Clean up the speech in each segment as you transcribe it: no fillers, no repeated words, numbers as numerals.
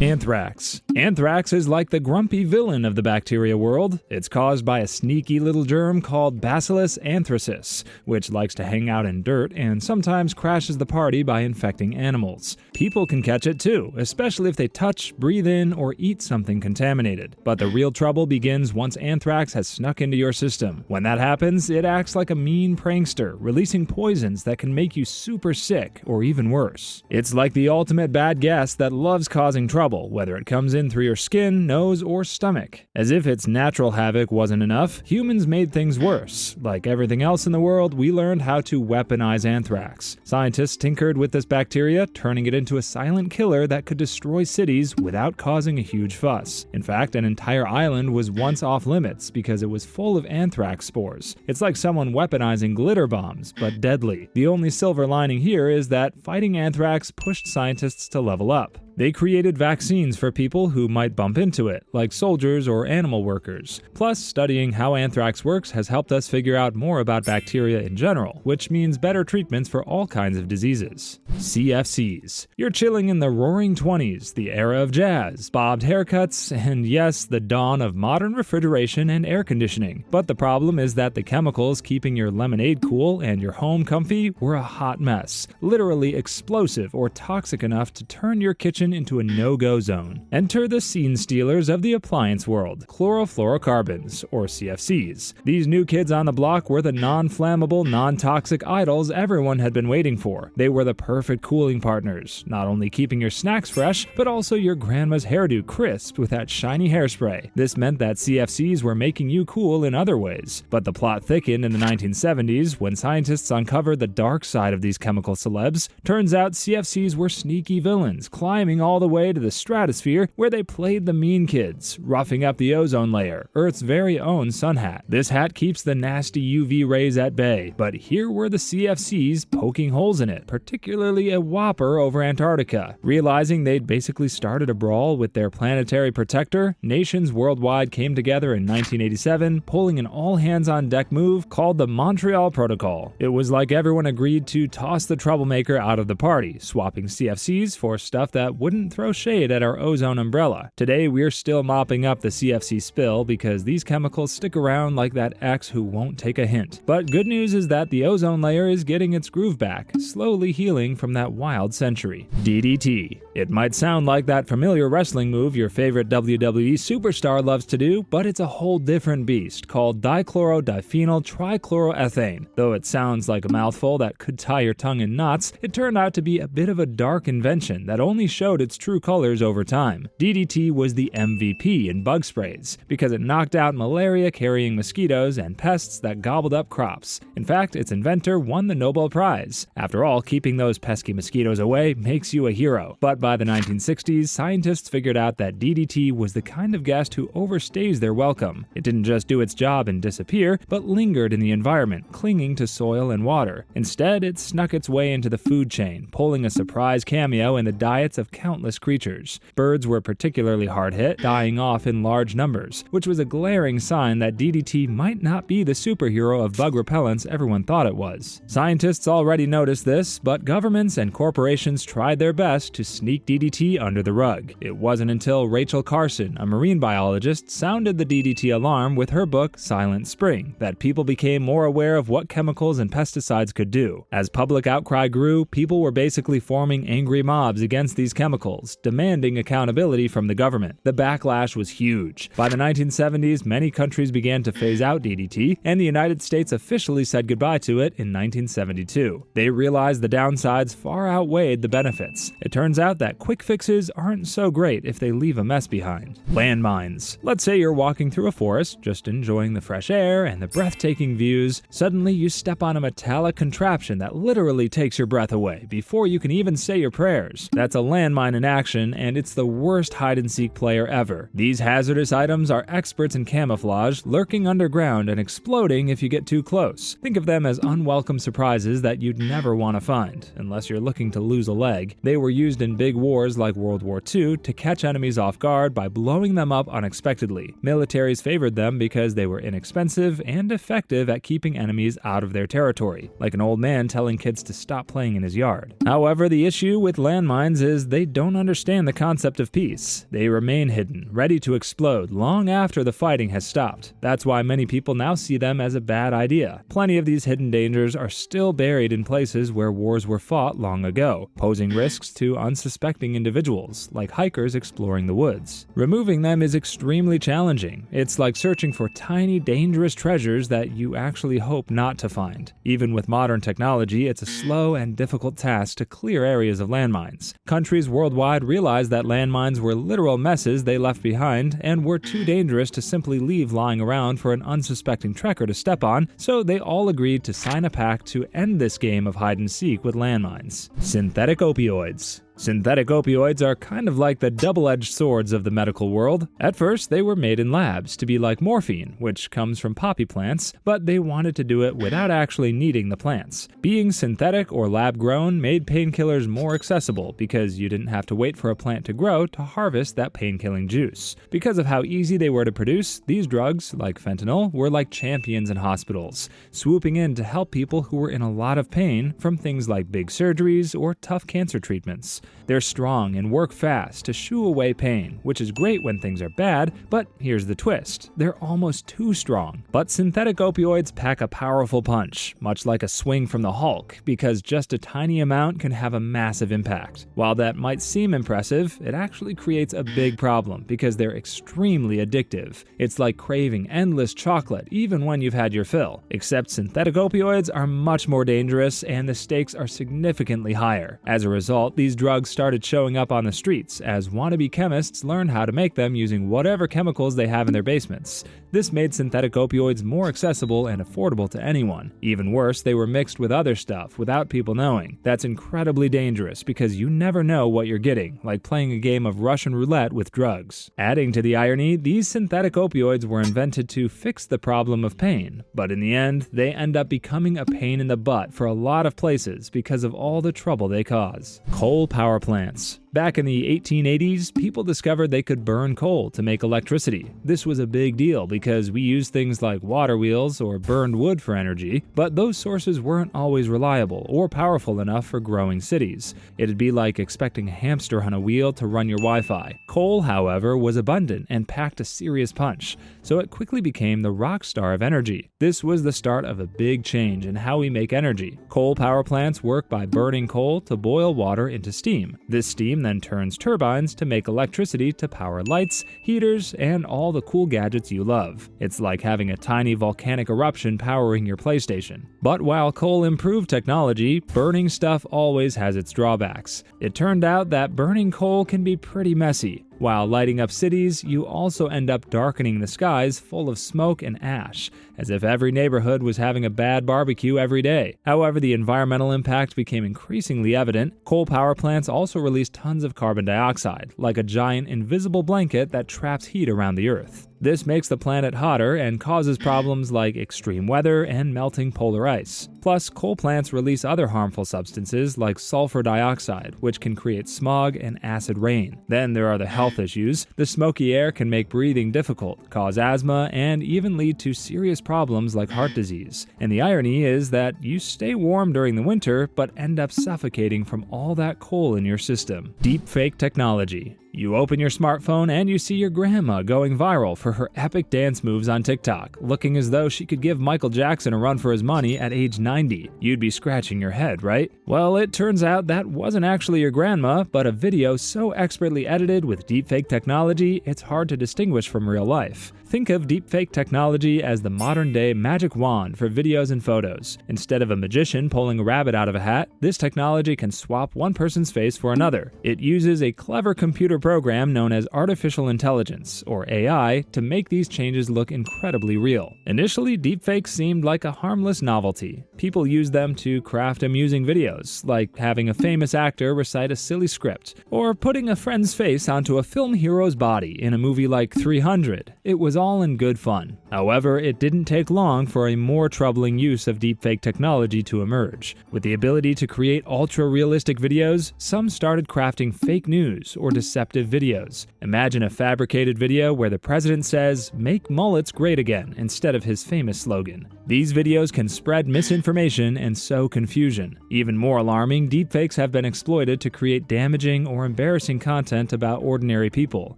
Anthrax. Anthrax is like the grumpy villain of the bacteria world. It's caused by a sneaky little germ called Bacillus anthracis, which likes to hang out in dirt and sometimes crashes the party by infecting animals. People can catch it too, especially if they touch, breathe in, or eat something contaminated. But the real trouble begins once anthrax has snuck into your system. When that happens, it acts like a mean prankster, releasing poisons that can make you super sick or even worse. It's like the ultimate bad guest that loves causing trouble, whether it comes in through your skin, nose, or stomach. As if its natural havoc wasn't enough, humans made things worse. Like everything else in the world, we learned how to weaponize anthrax. Scientists tinkered with this bacteria, turning it into a silent killer that could destroy cities without causing a huge fuss. In fact, an entire island was once off limits because it was full of anthrax spores. It's like someone weaponizing glitter bombs, but deadly. The only silver lining here is that fighting anthrax pushed scientists to level up. They created vaccines for people who might bump into it, like soldiers or animal workers. Plus, studying how anthrax works has helped us figure out more about bacteria in general, which means better treatments for all kinds of diseases. CFCs. You're chilling in the roaring 20s, the era of jazz, bobbed haircuts, and yes, the dawn of modern refrigeration and air conditioning. But the problem is that the chemicals keeping your lemonade cool and your home comfy were a hot mess, literally explosive or toxic enough to turn your kitchen into a no-go zone. Enter the scene stealers of the appliance world, chlorofluorocarbons, or CFCs. These new kids on the block were the non-flammable, non-toxic idols everyone had been waiting for. They were the perfect cooling partners, not only keeping your snacks fresh, but also your grandma's hairdo crisp with that shiny hairspray. This meant that CFCs were making you cool in other ways. But the plot thickened in the 1970s when scientists uncovered the dark side of these chemical celebs. Turns out CFCs were sneaky villains, climbing all the way to the stratosphere where they played the mean kids, roughing up the ozone layer, Earth's very own sun hat. This hat keeps the nasty UV rays at bay, but here were the CFCs poking holes in it, particularly a whopper over Antarctica. Realizing they'd basically started a brawl with their planetary protector, nations worldwide came together in 1987, pulling an all-hands-on-deck move called the Montreal Protocol. It was like everyone agreed to toss the troublemaker out of the party, swapping CFCs for stuff that wouldn't throw shade at our ozone umbrella. Today, we're still mopping up the CFC spill because these chemicals stick around like that ex who won't take a hint. But good news is that the ozone layer is getting its groove back, slowly healing from that wild century. DDT. It might sound like that familiar wrestling move your favorite WWE superstar loves to do, but it's a whole different beast called dichlorodiphenyl trichloroethane. Though it sounds like a mouthful that could tie your tongue in knots, it turned out to be a bit of a dark invention that only showed its true colors over time. DDT was the MVP in bug sprays because it knocked out malaria-carrying mosquitoes and pests that gobbled up crops. In fact, its inventor won the Nobel Prize. After all, keeping those pesky mosquitoes away makes you a hero. But by the 1960s, scientists figured out that DDT was the kind of guest who overstays their welcome. It didn't just do its job and disappear, but lingered in the environment, clinging to soil and water. Instead, it snuck its way into the food chain, pulling a surprise cameo in the diets of countless creatures. Birds were particularly hard hit, dying off in large numbers, which was a glaring sign that DDT might not be the superhero of bug repellents everyone thought it was. Scientists already noticed this, but governments and corporations tried their best to sneak DDT under the rug. It wasn't until Rachel Carson, a marine biologist, sounded the DDT alarm with her book Silent Spring that people became more aware of what chemicals and pesticides could do. As public outcry grew, people were basically forming angry mobs against these chemicals, demanding accountability from the government. The backlash was huge. By the 1970s, many countries began to phase out DDT, and the United States officially said goodbye to it in 1972. They realized the downsides far outweighed the benefits. It turns out that quick fixes aren't so great if they leave a mess behind. Landmines. Let's say you're walking through a forest, just enjoying the fresh air and the breathtaking views. Suddenly, you step on a metallic contraption that literally takes your breath away before you can even say your prayers. That's a landmine in action, and it's the worst hide-and-seek player ever. These hazardous items are experts in camouflage, lurking underground and exploding if you get too close. Think of them as unwelcome surprises that you'd never want to find, unless you're looking to lose a leg. They were used in big wars like World War II to catch enemies off guard by blowing them up unexpectedly. Militaries favored them because they were inexpensive and effective at keeping enemies out of their territory, like an old man telling kids to stop playing in his yard. However, the issue with landmines is they they don't understand the concept of peace. They remain hidden, ready to explode long after the fighting has stopped. That's why many people now see them as a bad idea. Plenty of these hidden dangers are still buried in places where wars were fought long ago, posing risks to unsuspecting individuals, like hikers exploring the woods. Removing them is extremely challenging. It's like searching for tiny, dangerous treasures that you actually hope not to find. Even with modern technology, it's a slow and difficult task to clear areas of landmines. Countries worldwide realized that landmines were literal messes they left behind and were too dangerous to simply leave lying around for an unsuspecting trekker to step on, so they all agreed to sign a pact to end this game of hide-and-seek with landmines. Synthetic opioids. Synthetic opioids are kind of like the double-edged swords of the medical world. At first, they were made in labs to be like morphine, which comes from poppy plants, but they wanted to do it without actually needing the plants. Being synthetic or lab-grown made painkillers more accessible because you didn't have to wait for a plant to grow to harvest that pain-killing juice. Because of how easy they were to produce, these drugs, like fentanyl, were like champions in hospitals, swooping in to help people who were in a lot of pain from things like big surgeries or tough cancer treatments. They're strong and work fast to shoo away pain, which is great when things are bad, but here's the twist. They're almost too strong. But synthetic opioids pack a powerful punch, much like a swing from the Hulk, because just a tiny amount can have a massive impact. While that might seem impressive, it actually creates a big problem because they're extremely addictive. It's like craving endless chocolate even when you've had your fill. Except synthetic opioids are much more dangerous and the stakes are significantly higher. As a result, these drugs started showing up on the streets as wannabe chemists learned how to make them using whatever chemicals they have in their basements. This made synthetic opioids more accessible and affordable to anyone. Even worse, they were mixed with other stuff without people knowing. That's incredibly dangerous because you never know what you're getting, like playing a game of Russian roulette with drugs. Adding to the irony, these synthetic opioids were invented to fix the problem of pain, but in the end, they end up becoming a pain in the butt for a lot of places because of all the trouble they cause. Coal power plants. Back in the 1880s, people discovered they could burn coal to make electricity. This was a big deal because we used things like water wheels or burned wood for energy, but those sources weren't always reliable or powerful enough for growing cities. It'd be like expecting a hamster on a wheel to run your Wi-Fi. Coal, however, was abundant and packed a serious punch, so it quickly became the rock star of energy. This was the start of a big change in how we make energy. Coal power plants work by burning coal to boil water into steam. This steam then turns turbines to make electricity to power lights, heaters, and all the cool gadgets you love. It's like having a tiny volcanic eruption powering your PlayStation. But while coal improved technology, burning stuff always has its drawbacks. It turned out that burning coal can be pretty messy. While lighting up cities, you also end up darkening the skies full of smoke and ash, as if every neighborhood was having a bad barbecue every day. However, the environmental impact became increasingly evident. Coal power plants also release tons of carbon dioxide, like a giant invisible blanket that traps heat around the Earth. This makes the planet hotter and causes problems like extreme weather and melting polar ice. Plus, coal plants release other harmful substances like sulfur dioxide, which can create smog and acid rain. Then there are the health issues. The smoky air can make breathing difficult, cause asthma, and even lead to serious problems like heart disease. And the irony is that you stay warm during the winter, but end up suffocating from all that coal in your system. Deepfake technology. You open your smartphone and you see your grandma going viral for her epic dance moves on TikTok, looking as though she could give Michael Jackson a run for his money at age 90. You'd be scratching your head, right? Well, it turns out that wasn't actually your grandma, but a video so expertly edited with deepfake technology, it's hard to distinguish from real life. Think of deepfake technology as the modern-day magic wand for videos and photos. Instead of a magician pulling a rabbit out of a hat, this technology can swap one person's face for another. It uses a clever computer program known as artificial intelligence, or AI, to make these changes look incredibly real. Initially, deepfakes seemed like a harmless novelty. People used them to craft amusing videos, like having a famous actor recite a silly script, or putting a friend's face onto a film hero's body in a movie like 300. It was all all in good fun. However, it didn't take long for a more troubling use of deepfake technology to emerge. With the ability to create ultra-realistic videos, some started crafting fake news or deceptive videos. Imagine a fabricated video where the president says, "Make mullets great again," instead of his famous slogan. These videos can spread misinformation and sow confusion. Even more alarming, deepfakes have been exploited to create damaging or embarrassing content about ordinary people.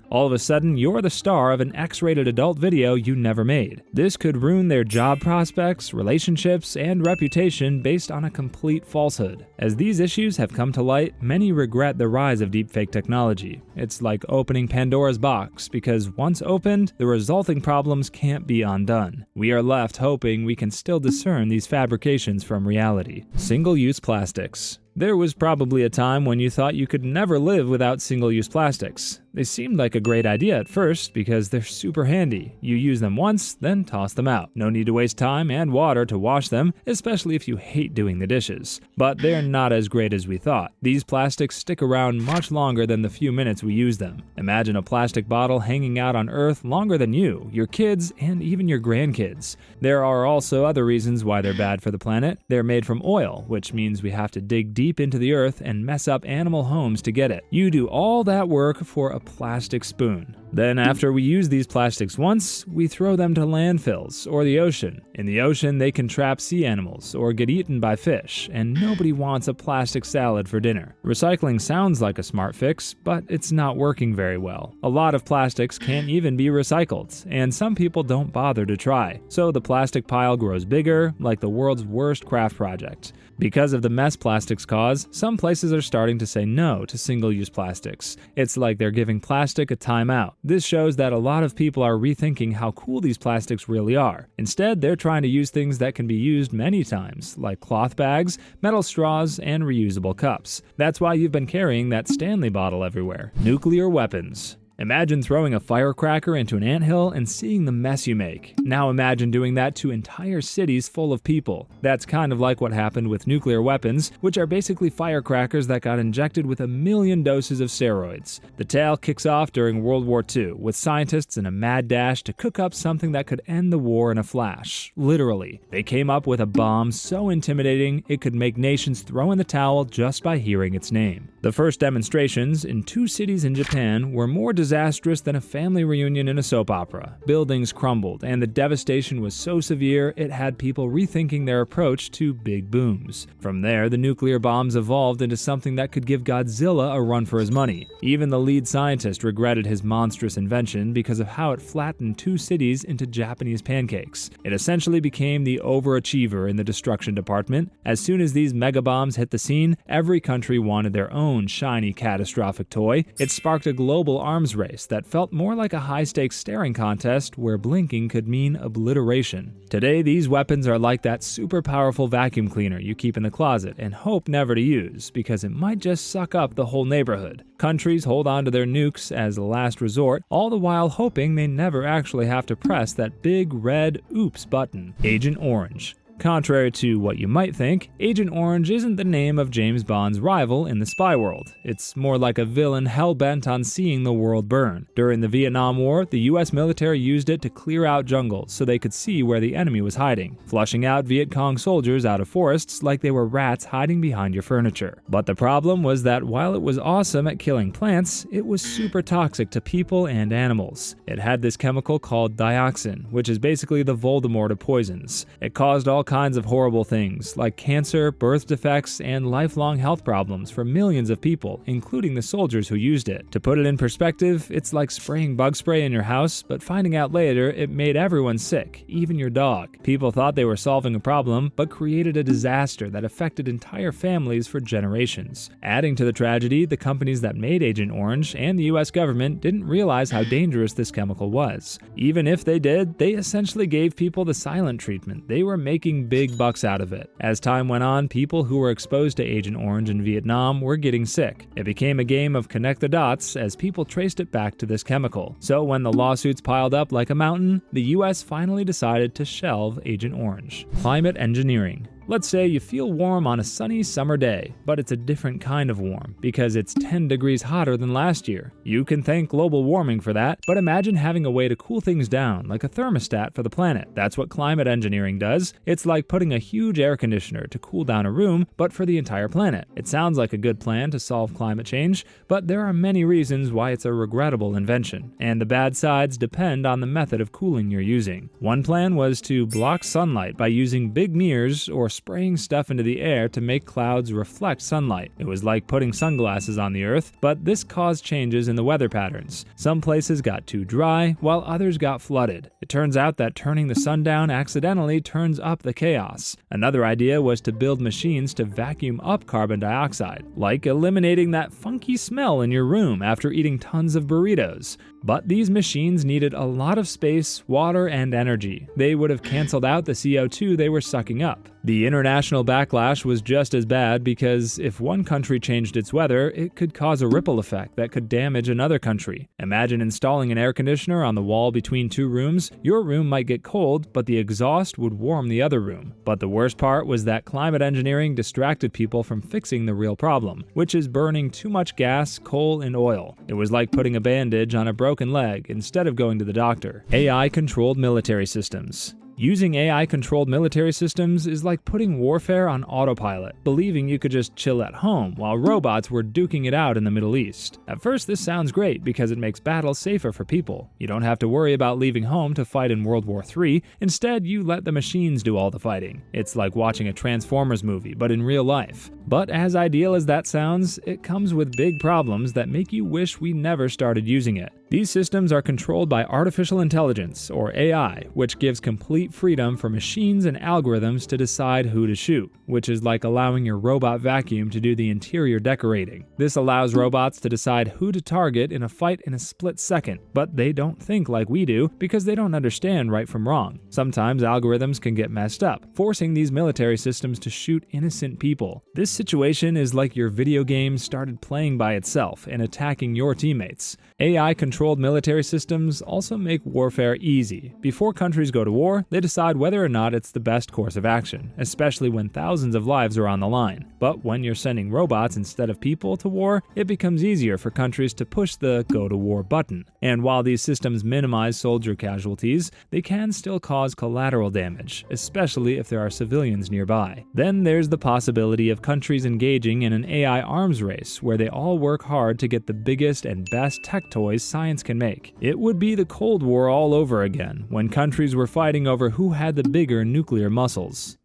All of a sudden, you're the star of an X-rated adult video you never made. This could ruin their job prospects, relationships, and reputation based on a complete falsehood. As these issues have come to light, many regret the rise of deepfake technology. It's like opening Pandora's box, because once opened, the resulting problems can't be undone. We are left hoping we can still discern these fabrications from reality. Single-use plastics. There was probably a time when you thought you could never live without single-use plastics. They seemed like a great idea at first because they're super handy. You use them once, then toss them out. No need to waste time and water to wash them, especially if you hate doing the dishes. But they're not as great as we thought. These plastics stick around much longer than the few minutes we use them. Imagine a plastic bottle hanging out on Earth longer than you, your kids, and even your grandkids. There are also other reasons why they're bad for the planet. They're made from oil, which means we have to dig deep into the earth and mess up animal homes to get it. You do all that work for a plastic spoon. Then after we use these plastics once, we throw them to landfills or the ocean. In the ocean, they can trap sea animals or get eaten by fish, and nobody wants a plastic salad for dinner. Recycling sounds like a smart fix, but it's not working very well. A lot of plastics can't even be recycled, and some people don't bother to try. So the plastic pile grows bigger, like the world's worst craft project. Because of the mess plastics cause, some places are starting to say no to single-use plastics. It's like they're giving plastic a timeout. This shows that a lot of people are rethinking how cool these plastics really are. Instead, they're trying to use things that can be used many times, like cloth bags, metal straws, and reusable cups. That's why you've been carrying that Stanley bottle everywhere. Nuclear weapons. Imagine throwing a firecracker into an anthill and seeing the mess you make. Now imagine doing that to entire cities full of people. That's kind of like what happened with nuclear weapons, which are basically firecrackers that got injected with 1 million doses of steroids. The tale kicks off during World War II, with scientists in a mad dash to cook up something that could end the war in a flash. Literally. They came up with a bomb so intimidating it could make nations throw in the towel just by hearing its name. The first demonstrations in 2 cities in Japan were more disastrous than a family reunion in a soap opera. Buildings crumbled, and the devastation was so severe it had people rethinking their approach to big booms. From there, the nuclear bombs evolved into something that could give Godzilla a run for his money. Even the lead scientist regretted his monstrous invention because of how it flattened 2 cities into Japanese pancakes. It essentially became the overachiever in the destruction department. As soon as these mega bombs hit the scene, every country wanted their own shiny catastrophic toy. It sparked a global arms race that felt more like a high-stakes staring contest where blinking could mean obliteration. Today, these weapons are like that super powerful vacuum cleaner you keep in the closet and hope never to use because it might just suck up the whole neighborhood. Countries hold on to their nukes as a last resort, all the while hoping they never actually have to press that big red oops button. Agent Orange. Contrary to what you might think, Agent Orange isn't the name of James Bond's rival in the spy world. It's more like a villain hell-bent on seeing the world burn. During the Vietnam War, the US military used it to clear out jungles so they could see where the enemy was hiding, flushing out Viet Cong soldiers out of forests like they were rats hiding behind your furniture. But the problem was that while it was awesome at killing plants, it was super toxic to people and animals. It had this chemical called dioxin, which is basically the Voldemort of poisons. It caused all kinds of horrible things like cancer, birth defects, and lifelong health problems for millions of people, including the soldiers who used it. To put it in perspective, it's like spraying bug spray in your house, but finding out later it made everyone sick, even your dog. People thought they were solving a problem, but created a disaster that affected entire families for generations. Adding to the tragedy, the companies that made Agent Orange and the US government didn't realize how dangerous this chemical was. Even if they did, they essentially gave people the silent treatment. They were making big bucks out of it. As time went on, people who were exposed to Agent Orange in Vietnam were getting sick. It became a game of connect the dots as people traced it back to this chemical. So when the lawsuits piled up like a mountain, the US finally decided to shelve Agent Orange. Climate engineering. Let's say you feel warm on a sunny summer day, but it's a different kind of warm because it's 10 degrees hotter than last year. You can thank global warming for that, but imagine having a way to cool things down like a thermostat for the planet. That's what climate engineering does. It's like putting a huge air conditioner to cool down a room, but for the entire planet. It sounds like a good plan to solve climate change, but there are many reasons why it's a regrettable invention, and the bad sides depend on the method of cooling you're using. One plan was to block sunlight by using big mirrors or spraying stuff into the air to make clouds reflect sunlight. It was like putting sunglasses on the earth, but this caused changes in the weather patterns. Some places got too dry, while others got flooded. It turns out that turning the sun down accidentally turns up the chaos. Another idea was to build machines to vacuum up carbon dioxide, like eliminating that funky smell in your room after eating tons of burritos. But these machines needed a lot of space, water, and energy. They would have canceled out the CO2 they were sucking up. The international backlash was just as bad because if one country changed its weather, it could cause a ripple effect that could damage another country. Imagine installing an air conditioner on the wall between two rooms. Your room might get cold, but the exhaust would warm the other room. But the worst part was that climate engineering distracted people from fixing the real problem, which is burning too much gas, coal, and oil. It was like putting a bandage on a broken leg instead of going to the doctor. AI-controlled military systems. Using AI-controlled military systems is like putting warfare on autopilot, believing you could just chill at home while robots were duking it out in the Middle East. At first, this sounds great because it makes battles safer for people. You don't have to worry about leaving home to fight in World War III. Instead, you let the machines do all the fighting. It's like watching a Transformers movie, but in real life. But as ideal as that sounds, it comes with big problems that make you wish we never started using it. These systems are controlled by artificial intelligence, or AI, which gives complete freedom for machines and algorithms to decide who to shoot, which is like allowing your robot vacuum to do the interior decorating. This allows robots to decide who to target in a fight in a split second, but they don't think like we do because they don't understand right from wrong. Sometimes algorithms can get messed up, forcing these military systems to shoot innocent people. This situation is like your video game started playing by itself and attacking your teammates. AI-controlled military systems also make warfare easy. Before countries go to war, they decide whether or not it's the best course of action, especially when thousands of lives are on the line. But when you're sending robots instead of people to war, it becomes easier for countries to push the go to war button. And while these systems minimize soldier casualties, they can still cause collateral damage, especially if there are civilians nearby. Then there's the possibility of countries engaging in an AI arms race where they all work hard to get the biggest and best tech toys science can make. It would be the Cold War all over again, when countries were fighting over who had the bigger nuclear muscles.